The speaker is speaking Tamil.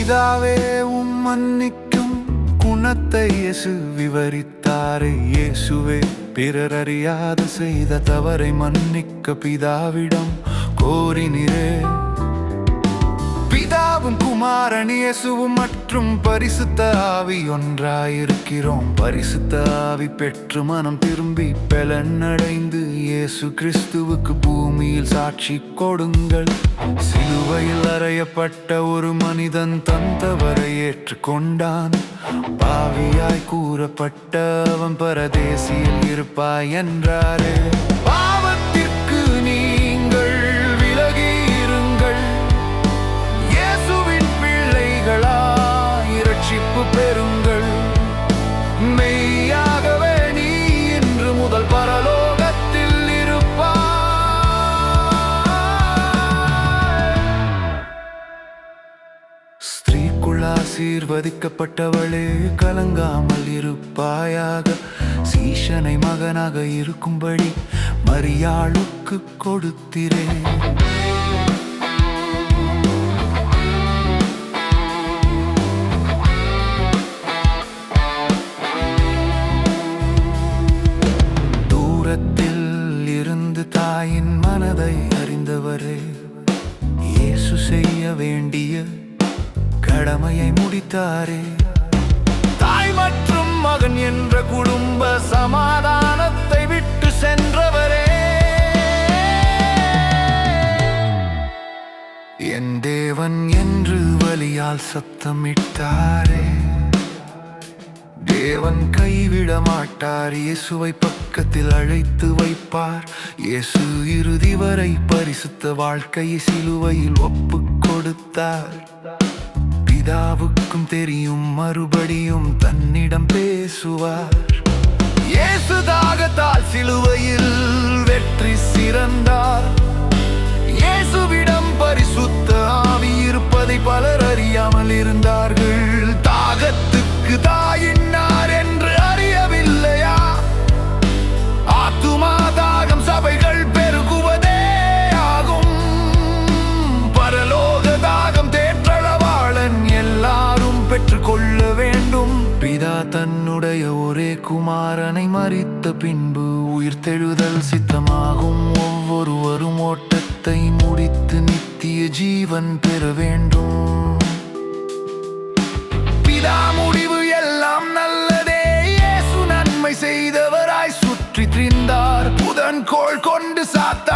பிதாவே மன்னிக்கும் குணத்தை இயேசு விவரித்தாரே. இயேசுவே பிறர் அறியாத செய்த தவறை மன்னிக்க பிதாவிடம் கோரினிரே. பிதாவும் குமாரன் இயேசுவும் மற்றும் பரிசுத்த ஆவி ஒன்றாயிருக்கிறோம். பரிசுத்த ஆவி பெற்று மனம் திரும்பி பலனடைந்து இயேசு கிறிஸ்துவுக்கு பூமியில் சாட்சி கொடுங்கள். சிலுவையில் அறையப்பட்ட ஒரு மனிதன் தன் தவறை ஏற்றுக்கொண்டான். பாவியாய் கூறப்பட்ட அவன் பரதேசியில் இருப்பாய் என்றாரே. பாவத்திற்கு நீங்கள் விலகி இருங்கள், இயேசுவின் பிள்ளைகளாய் இரட்சிப்பு பெறுங்கள். மெய்யாகவே நீ இன்று முதல் பரலோகத்தில் இருப்பாய். ஸ்திரீக்குள் ஆசீர்வதிக்கப்பட்டவளே, கலங்காமல் இருப்பாயாக. சீஷனை மகனாக இருக்கும்படி மரியாளுக்கு கொடுத்திரே. தூரத்தில் இருந்து தாயின் மனதை அறிந்தவரே, இயேசு செய்ய வேண்டிய கடமையை முடித்தாரே. தாய் மற்றும் மகன் என்ற குடும்ப சமாதானத்தை விட்டு சென்றவரே, என் தேவன் என்று வலியால் சத்தமிட்டாரே. தேவன் கைவிட மாட்டார், இயேசுவை பக்கத்தில் அழைத்து வைப்பார். இயேசு இறுதி வரை பரிசுத்த வாழ்க்கையை சிலுவையில் ஒப்புக் கொடுத்தார். பிதாவுக்கும் தெரியும் மறுபடியும் தன்னிடம் பேசுவார். இயேசு தாகத்தால் சிலுவையில் வெற்றி சிறந்தார். இயேசுவிடம் பரிசுத்த ஆவி இருப்பதை பலர் அறியாமல் இருந்தார்கள். தாகத்துக்கு தாயினார் என்று அறியவில்லையா? ஆத்துமா தாகம் சபைகள் பெருகுவதே ஆகும். பரலோக தாகம் தேற்றளவாளன் எல்லாரும் பெற்றுக்கொள்ள வேண்டும். பிதா தன்னுடைய ஒரே குமாரனை மரித்த பின்பு உயிர்த்தெழுதல் சித்தமாகும். ஒவ்வொருவரும் ஓட்டத்தை முடித்து நித்திய ஜீவன் பெற வேண்டும். பிதா முடிவு எல்லாம் நல்லதே. இயேசு நன்மை செய்தவராய் சுற்றி திரிந்தார். புதன்கோள் கொண்டு சாத்தா